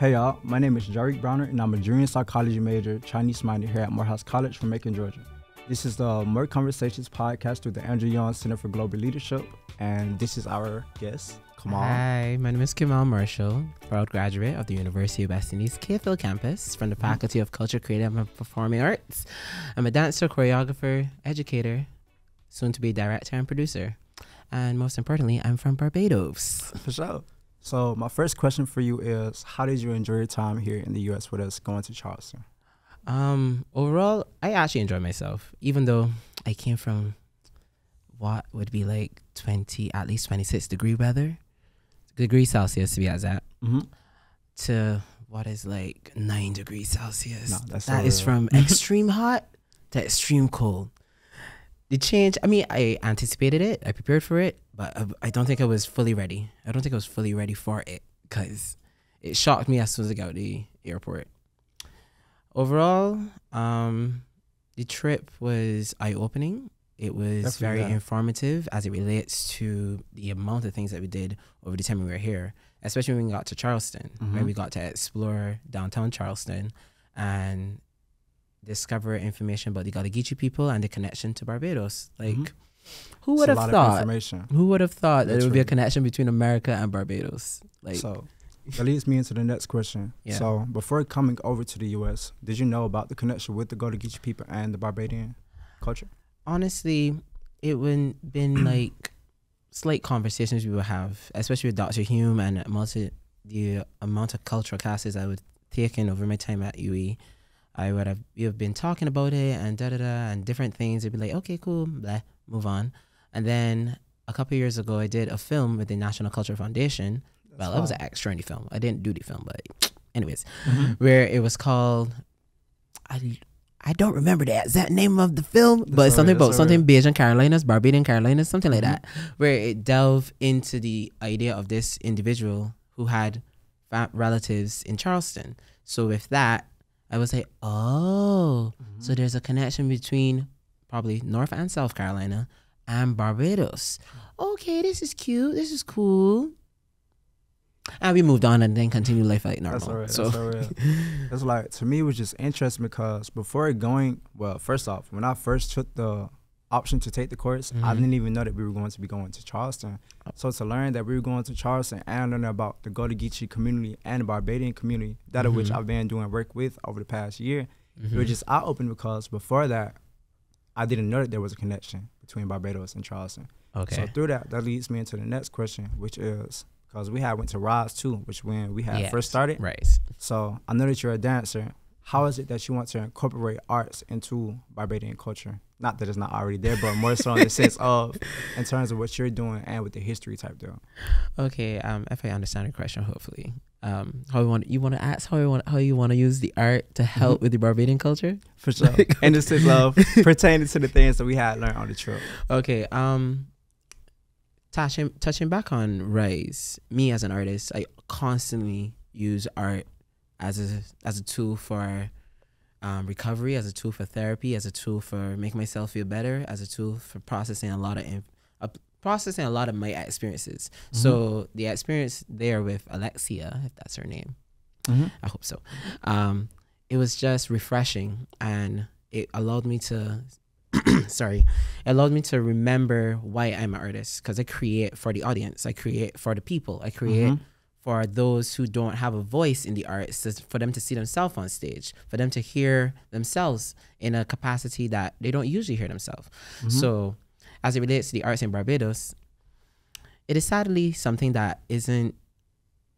Hey y'all, my name is Jahrik Browner and I'm a junior psychology major, Chinese minor here at Morehouse College from Macon, Georgia. This is the More Conversations podcast through the Andrew Young Center for Global Leadership, and this is our guest, Kemal. Hi, my name is Kemal Marshall, proud graduate of the University of West Indies KFL campus from the Faculty of Culture, Creative and Performing Arts. I'm a dancer, choreographer, educator, soon to be director and producer. And most importantly, I'm from Barbados. For sure. So my first question for you is, how did you enjoy your time here in the U.S. with us going to Charleston? Overall, I actually enjoyed myself, even though I came from what would be like at least 26 degree weather, degrees Celsius to be exact, to what is like 9 degrees Celsius. No, that is from extreme hot to extreme cold. The change, I mean, I anticipated it, I prepared for it, but I don't think I was fully ready. I don't think I was fully ready for it because it shocked me as soon as I got out of the airport. Overall, the trip was eye-opening. It was very informative as it relates to the amount of things that we did over the time we were here, especially when we got to Charleston, where we got to explore downtown Charleston and discover information about the Gullah Geechee people and the connection to Barbados. Like, who would have thought? Who would have thought that there would be a connection between America and Barbados? Like, so that leads me into the next question. Yeah. So before coming over to the U.S., did you know about the connection with the Gullah Geechee people and the Barbadian culture? Honestly, it would been like slight conversations we would have, especially with Dr. Hume and the amount of cultural classes I would taken over my time at UE. We have been talking about it and and different things. It'd be like, okay, cool, blah, move on. And then a couple of years ago, I did a film with the National Culture Foundation. Well, it was an extra in the film. I didn't do the film, but anyways, where it was called, I don't remember the exact name of the film, but it's something about something Bajan Carolinas, Barbadian Carolinas, something like that, where it delved into the idea of this individual who had relatives in Charleston. So with that, I was like, oh, so there's a connection between probably North and South Carolina and Barbados. Okay, this is cute. This is cool. And we moved on and then continued life like normal. That's all right. That's all right. It's like, to me, it was just interesting because before going, well, first off, when I first took the option to take the course, I didn't even know that we were going to be going to Charleston. So to learn that we were going to Charleston and learn about the Gullah Geechee community and the Barbadian community, that of which I've been doing work with over the past year, it was just eye-opening because before that, I didn't know that there was a connection between Barbados and Charleston. Okay. So through that leads me into the next question, which is, because we went to Rise too, which when we had first started. Right. So I know that you're a dancer. How is it that you want to incorporate arts into Barbadian culture? Not that it's not already there, but more so in the sense of, in terms of what you're doing and with the history type deal. Okay, if I understand your question, hopefully, how you want to ask how you want to use the art to help with the Barbadian culture? For sure, in the sense of pertaining to the things that we had learned on the trip. Okay, touching back on Rise, me as an artist, I constantly use art as a tool for recovery, as a tool for therapy, as a tool for making myself feel better, as a tool for processing a lot of my experiences. So the experience there with Alexia, if that's her name, I hope so. It was just refreshing, and it allowed me to remember why I'm an artist, because I create for the audience, I create for the people, I create for those who don't have a voice in the arts, for them to see themselves on stage, for them to hear themselves in a capacity that they don't usually hear themselves. So as it relates to the arts in Barbados, it is sadly something that isn't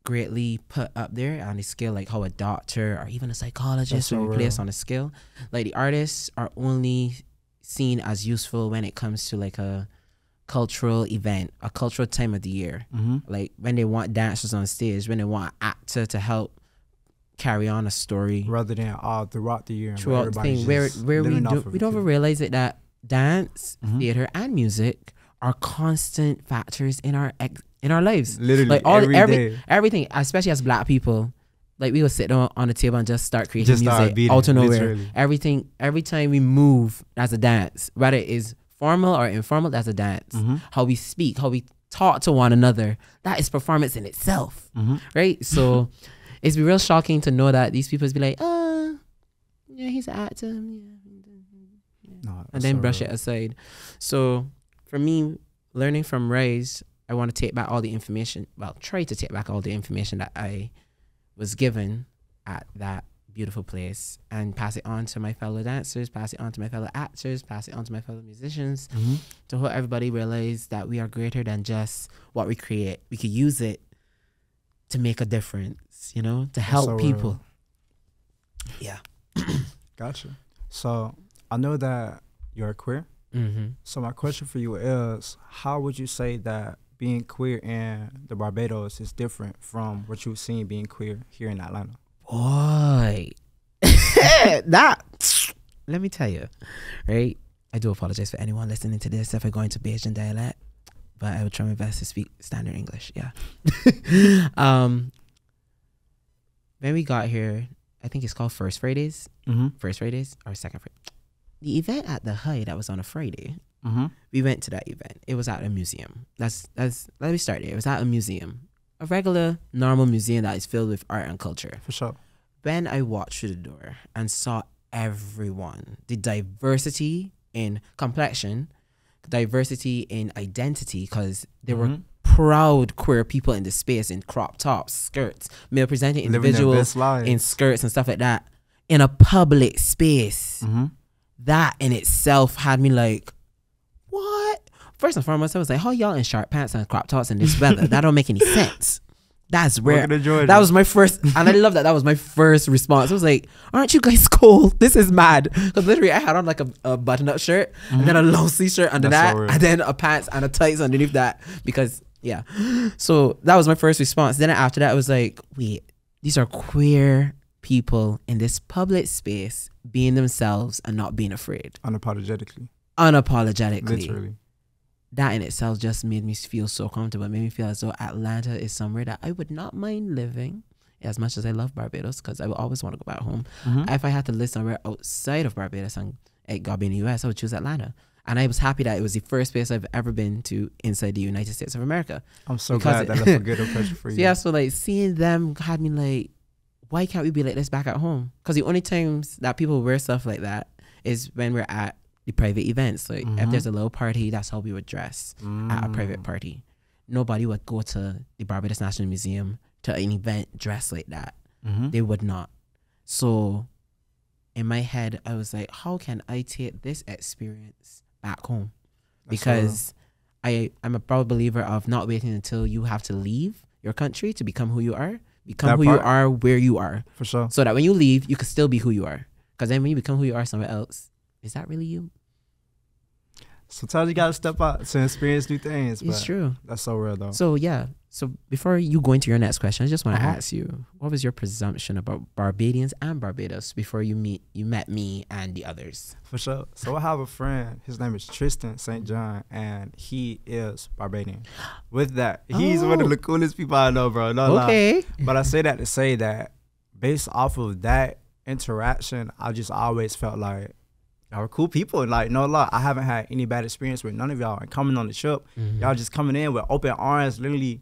greatly put up there on a scale like how a doctor or even a psychologist would be placed on a scale. Like, the artists are only seen as useful when it comes to like a cultural event, a cultural time of the year, like when they want dancers on stage, when they want an actor to help carry on a story, rather than throughout the year, throughout the thing, where we don't even realize it, that dance, theater, and music are constant factors in our lives. Literally, like everything, especially as Black people. Like, we would sit on the table and just start creating music out of nowhere. Everything, every time we move, that's a dance. Whether it is formal or informal, that's a dance. How we speak, how we talk to one another, that is performance in itself, right? So it's be real shocking to know that these people be like, yeah, he's an actor, yeah. No, And then so brush real. it aside. So for me, learning from Rise, I want to take back all the information. Well, try to take back all the information that I was given at that beautiful place and pass it on to my fellow dancers, pass it on to my fellow actors, pass it on to my fellow musicians, to help everybody realize that we are greater than just what we create. We could use it to make a difference, you know, to help so people. Yeah. Gotcha. So I know that you're queer. So my question for you is, how would you say that being queer in the Barbados is different from what you've seen being queer here in Atlanta? Boy, that, let me tell you, right? I do apologize for anyone listening to this if I go into Bajan dialect, but I will try my best to speak standard English. Yeah. When we got here, I think it's called First Fridays. First Fridays or Second Friday. The event at the High that was on a Friday. We went to that event. It was at a museum. Let me start there. It was at a museum, a regular, normal museum that is filled with art and culture. For sure. When I walked through the door and saw everyone, the diversity in complexion, diversity in identity, because there were proud queer people in the space in crop tops, skirts, male presenting individuals in skirts and stuff like that in a public space. That in itself had me like, what? First and foremost, I was like, how y'all in short pants and crop tops in this weather? That don't make any sense. That's rare. That was my first, and I love that. That was my first response. I was like, aren't you guys cold? This is mad. Because literally I had on like a button-up shirt and then a long sleeve shirt under that, and then a pants and a tights underneath that, because yeah. So that was my first response. Then after that I was like, wait, these are queer people in this public space being themselves and not being afraid. Unapologetically. Literally. That in itself just made me feel so comfortable. It made me feel as though Atlanta is somewhere that I would not mind living, as much as I love Barbados, because I would always want to go back home. If I had to live somewhere outside of Barbados and it got me in the US, I would choose Atlanta. And I was happy that it was the first place I've ever been to inside the United States of America. I'm so glad that that's a good impression for you. Yeah, so like seeing them had me like, why can't we be like this back at home? Because the only times that people wear stuff like that is when we're at the private events. Like if there's a little party, that's how we would dress at a private party. Nobody would go to the Barbados National Museum to an event dressed like that. They would not. So in my head, I was like, how can I take this experience back home? Because I'm a proud believer of not waiting until you have to leave your country to become who you are. Become who you are where you are. For sure. So that when you leave, you can still be who you are. Because then when you become who you are somewhere else, is that really you? Sometimes you gotta step out to experience new things. It's true. That's so real though. So yeah. So before you go into your next question, I just want to ask you, what was your presumption about Barbadians and Barbados before you met me and the others? For sure. So I have a friend. His name is Tristan St. John, and he is Barbadian. With that, he's one of the coolest people I know, bro. No lie. But I say that to say that based off of that interaction, I just always felt like y'all were cool people. Like, no lie, I haven't had any bad experience with none of y'all. And coming on the trip, y'all just coming in with open arms, literally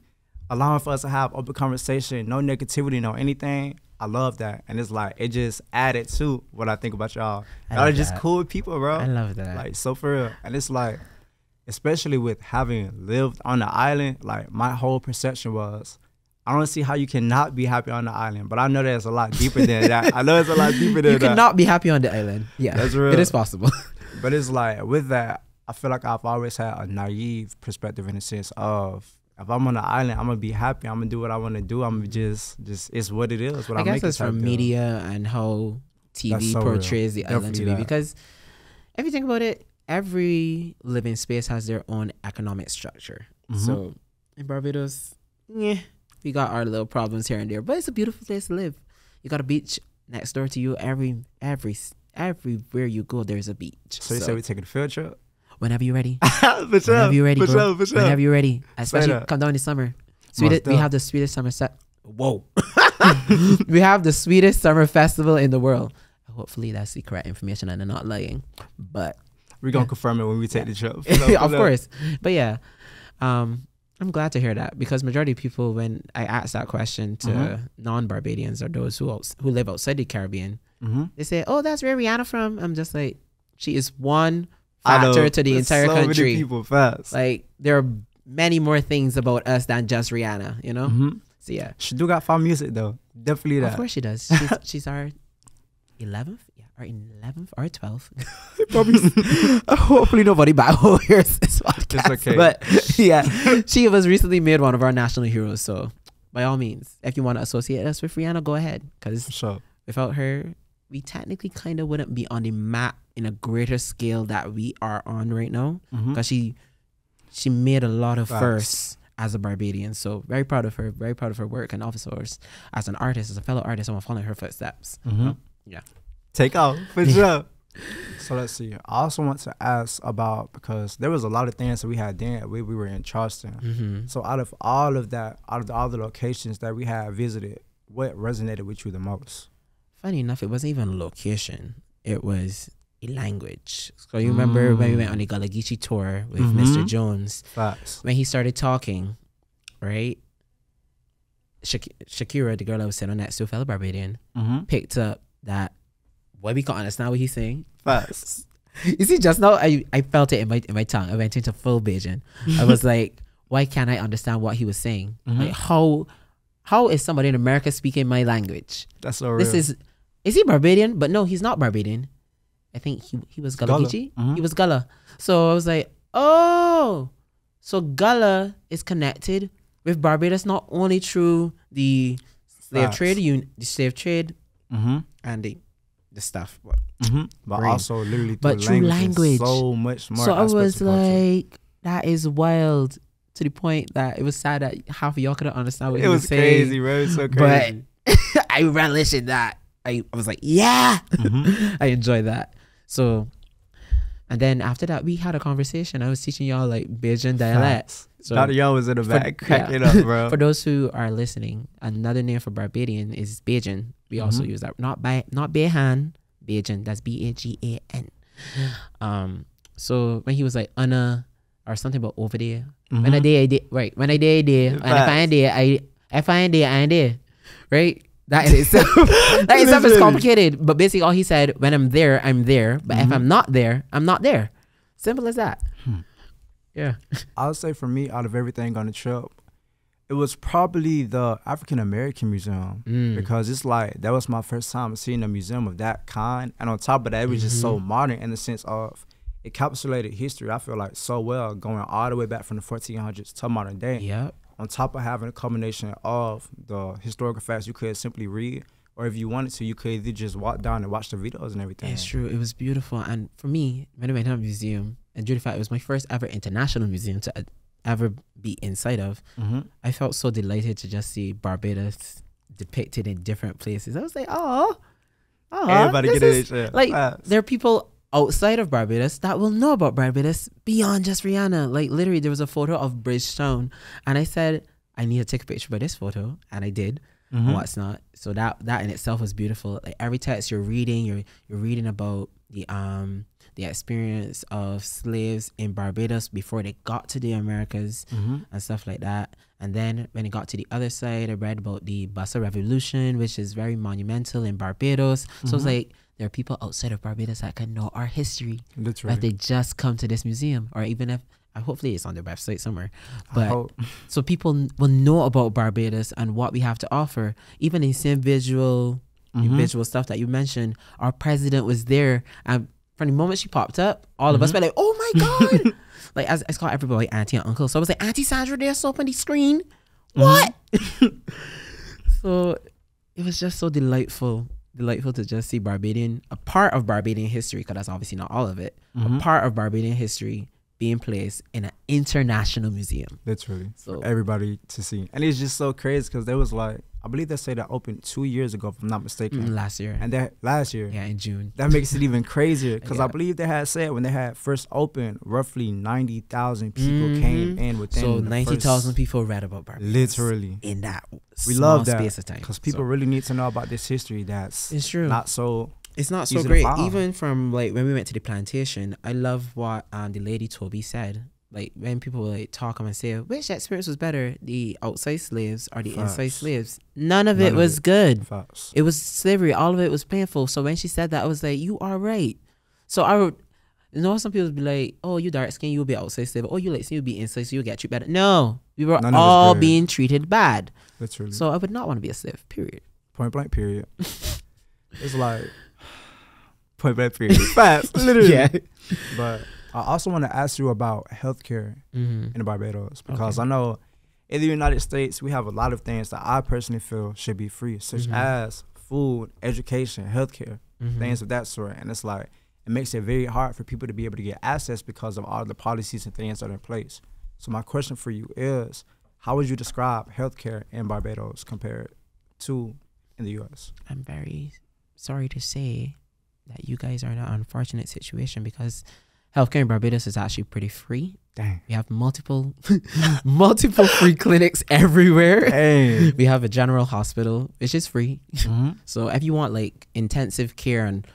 allowing for us to have open conversation, no negativity, no anything. I love that. And it's like, it just added to what I think about y'all. Y'all are just cool people, bro. I love that. Like, so for real. And it's like, especially with having lived on the island, like my whole perception was, I don't see how you cannot be happy on the island. But I know there's a lot deeper than that. I know it's a lot deeper than that. You cannot be happy on the island. Yeah, that's real. It is possible. But it's like, with that, I feel like I've always had a naive perspective in the sense of, if I'm on the island, I'm gonna be happy. I'm gonna do what I want to do. I'm just it's what it is. What I guess it's from media and how TV portrays the island to be. Because if you think about it, every living space has their own economic structure. So in Barbados, we got our little problems here and there, but it's a beautiful place to live. You got a beach next door to you. Everywhere you go, there's a beach. So you say we taking a field trip? Whenever you're ready. For sure. Whenever you're ready, bro. For sure. Whenever you're ready. Especially come down in summer. We have the sweetest summer Whoa. We have the sweetest summer festival in the world. Hopefully that's the correct information and I'm not lying. But we're gonna confirm it when we take the trip. Of course. But yeah. I'm glad to hear that, because majority of people, when I ask that question to non-Barbadians or those who live outside the Caribbean, they say, "Oh, that's where Rihanna from." I'm just like, she is one factor to the entire country. So many people fast. Like, there are many more things about us than just Rihanna, you know. So yeah, she do got fun music though. Definitely that. Of course she does. She's our 11th, our 11th or 12th. Probably. Hopefully nobody back home hears this podcast. It's okay. But yeah, she was recently made one of our national heroes. So by all means, if you want to associate us with Rihanna, go ahead. Because without her, we technically kind of wouldn't be on the map in a greater scale that we are on right now. Because she made a lot of firsts as a Barbadian. So very proud of her. Very proud of her work. And also as an artist, as a fellow artist, I'm following her footsteps. Yeah. Take off for sure. So let's see. I also want to ask about, because there was a lot of things that we had then we were in Charleston. So out of all of all the locations that we had visited, what resonated with you the most? Funny enough, it wasn't even location. It was a language. So you remember when we went on the Gullah Geechee tour with Mr. Jones? Facts. When he started talking, right? Shakira, the girl that was sitting on that still fellow Barbadian, picked up that what we can understand what he's saying. Facts. You see, just now I felt it in my tongue. I went into full Bajan. I was like, why can't I understand what he was saying? Like, how is somebody in America speaking my language? That's so real. Is he Barbadian? But no, he's not Barbadian. I think he was Gullah Geechee. He was Gullah. So I was like, oh, so Gullah is connected with Barbados not only through the slave trade, and the stuff, but also literally through language. So much more. So I was like, that is wild, to the point that it was sad that half of y'all couldn't understand what he was saying. It was crazy, bro. It was so crazy. But I relished in that. I was like, yeah. I enjoyed that. So, and then after that, we had a conversation. I was teaching y'all like Bajan dialects. So Dr. Young was in the back cracking up, bro. For those who are listening, another name for Barbadian is Bajan. We also use that. Not Behan, Bajan. That's Bagan. So when he was like, Anna, or something about over there. When I did, right. When I did, and I find there, I ain't there. Right? That in itself is complicated. But basically all he said, when I'm there, I'm there. But if I'm not there, I'm not there. Simple as that. Yeah. I would say for me, out of everything on the trip, it was probably the African American Museum. Because it's like, that was my first time seeing a museum of that kind. And on top of that, it was just so modern in the sense of it encapsulated history, I feel like, so well, going all the way back from the 1400s to modern day. Yep. On top of having a combination of the historical facts you could simply read, or if you wanted to, you could either just walk down and watch the videos and everything. It's true. It was beautiful. And for me, when I went to a museum, and due to the fact it was my first ever international museum to ever be inside of, I felt so delighted to just see Barbados depicted in different places. I was like, oh, everybody get it. Like, there are people outside of Barbados that will know about Barbados beyond just Rihanna. Like, literally, there was a photo of Bridgetown, and I said, I need to take a picture of this photo, and I did. And what's not. So that in itself was beautiful. Like, every text you're reading, you're reading about the experience of slaves in Barbados before they got to the Americas and stuff like that. And then when it got to the other side, I read about the Bossa Revolution, which is very monumental in Barbados. So it's like, there are people outside of Barbados that can know our history. Literally. But they just come to this museum, or even if, hopefully it's on their website somewhere. But so people will know about Barbados and what we have to offer. Even in same visual stuff that you mentioned, our president was there. And from the moment she popped up, all of us were like, oh my God. Like, I call everybody auntie and uncle. So I was like, Auntie Sandra, there's soap on the screen. What? So it was just so delightful to just see a part of Barbadian history, because that's obviously not all of it, a part of Barbadian history being placed in an international museum. Literally. So for everybody to see. And it's just so crazy because there was like, I believe they say that opened 2 years ago, if I'm not mistaken. Last year. And that last year. Yeah, in June. That makes it even crazier because I believe they had said when they had first opened, roughly 90,000 people came in within. So 90,000 people read about Barbados. Literally. In that we small love that space of time. because people really need to know about this history that's it's true. Not so. It's not so great. Even from like when we went to the plantation, I love what the lady Toby said. like when people like talk and say which experience was better, the outside slaves or the Facts. inside slaves, none of it was good. Facts. It was slavery. All of it was painful. So when she said that, I was like, you are right. So I would, some people would be like, oh, you dark skin, you'll be outside slave. Oh, you light skin, you'll be inside, so you'll get treated better. No, we were all being treated bad. Literally. So I would not want to be a slave, period. Point blank, period. It's like, point blank, period. Facts, literally. Yeah. But I also want to ask you about healthcare in Barbados, because I know in the United States, we have a lot of things that I personally feel should be free, such as food, education, healthcare, things of that sort. And it's like, it makes it very hard for people to be able to get access because of all the policies and things that are in place. So my question for you is, how would you describe healthcare in Barbados compared to in the U.S.? I'm very sorry to say that you guys are in an unfortunate situation because healthcare in Barbados is actually pretty free. Dang. We have multiple free clinics everywhere. Hey. We have a general hospital, which is free. So if you want like intensive care and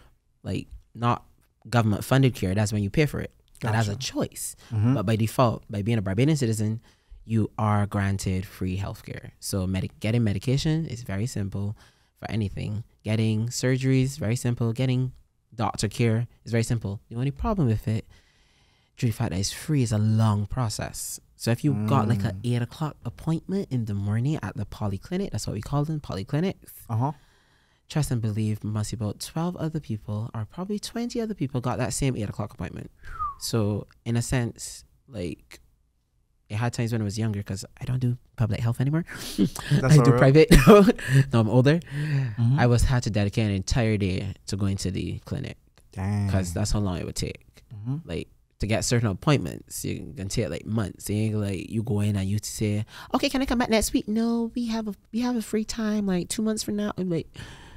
like not government funded care, that's when you pay for it. Gotcha. And as a choice. But by default, by being a Barbadian citizen, you are granted free healthcare. So getting medication is very simple for anything. Getting surgeries, very simple. Getting doctor care is very simple. The only problem with it, due to the fact that it's free, is a long process. So if you got like an 8 o'clock appointment in the morning at the polyclinic, that's what we call them, polyclinics. Trust and believe, must be about 12 other people or probably 20 other people got that same 8 o'clock appointment. So in a sense, like, it had times when I was younger, because I don't do public health anymore. I do private. No, I'm older. I had to dedicate an entire day to going to the clinic. Dang. Because that's how long it would take. Like, to get certain appointments, you can take like months. And like, you go in and you say, okay, can I come back next week? No, we have a free time like 2 months from now. I'm like,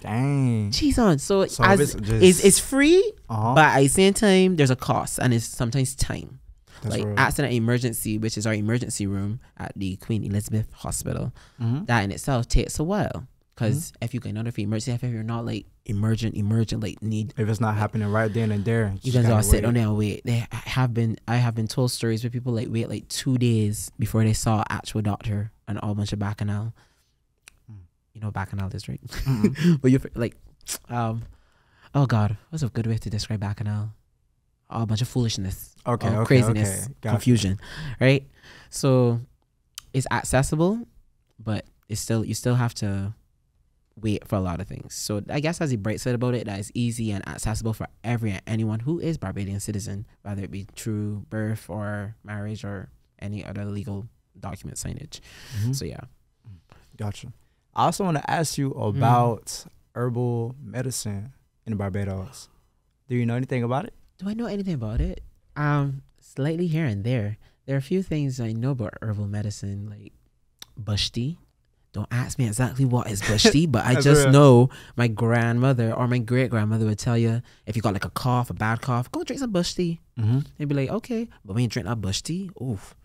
dang. Jeez on. So it's free, but at the same time, there's a cost, and it's sometimes time. That's like real. Accident emergency, which is our emergency room at the Queen Elizabeth Hospital, that in itself takes a while. Because if you get another emergency, if you're not like emergent, like need, if it's not happening right then and there, you guys all sit on there and wait. I have been told stories where people like wait like 2 days before they saw an actual doctor and all bunch of bacchanal. You know what bacchanal is, right? But you're like, oh God, what's a good way to describe bacchanal? A bunch of foolishness, craziness, confusion, right? So it's accessible, but you still have to wait for a lot of things. So I guess as the bright side about it, that is easy and accessible for anyone who is Barbadian citizen, whether it be through birth or marriage or any other legal document signage. So yeah. Gotcha. I also want to ask you about herbal medicine in Barbados. Do you know anything about it? Do I know anything about it? Slightly here and there. There are a few things I know about herbal medicine, like bush tea. Don't ask me exactly what is bush tea, but I just know my grandmother or my great grandmother would tell you, if you got like a bad cough, go drink some bush tea. They'd be like, okay. But when you drink that bush tea, oof,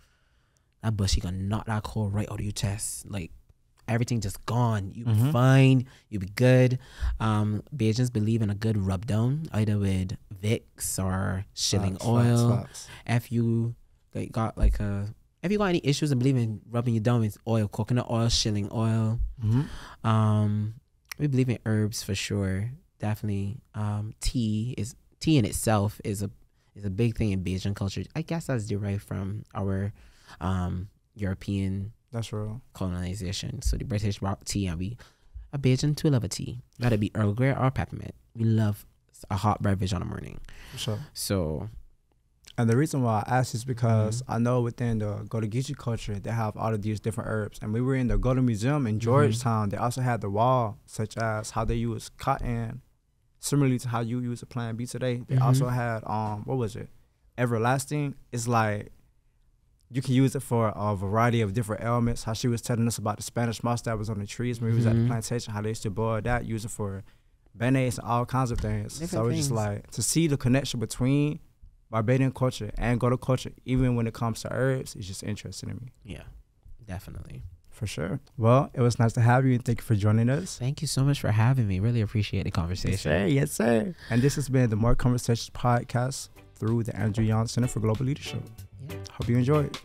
that bush tea gonna knock that cold right out of your chest. Like, everything just gone. You be fine. You be good. Bajans believe in a good rub down, either with Vicks or shilling oil. If you got any issues and believe in rubbing you down with oil, coconut oil, shilling oil. We believe in herbs for sure. Definitely. Tea in itself is a big thing in Bajan culture. I guess that's derived from our European. That's real. Colonization. So the British brought tea, and a Bajan too love a tea. Gotta be Earl Grey or peppermint. We love a hot beverage on the morning. For sure. So, and the reason why I ask is because I know within the Gullah Geechee culture, they have all of these different herbs. And we were in the Gullah Museum in Georgetown. They also had the wall, such as how they use cotton, similarly to how you use a plant B today. They also had, what was it? Everlasting. It's like, you can use it for a variety of different ailments. How she was telling us about the Spanish moss that was on the trees when we was at the plantation, how they used to boil that, use it for band-aids and all kinds of things. So it's just like, to see the connection between Barbadian culture and Gullah culture, even when it comes to herbs, it's just interesting to me. Yeah, definitely. For sure. Well, it was nice to have you, and thank you for joining us. Thank you so much for having me. Really appreciate the conversation. Yes, sir. And this has been the More Conversations podcast through the Andrew Young Center for Global Leadership. Yeah. Hope you enjoyed.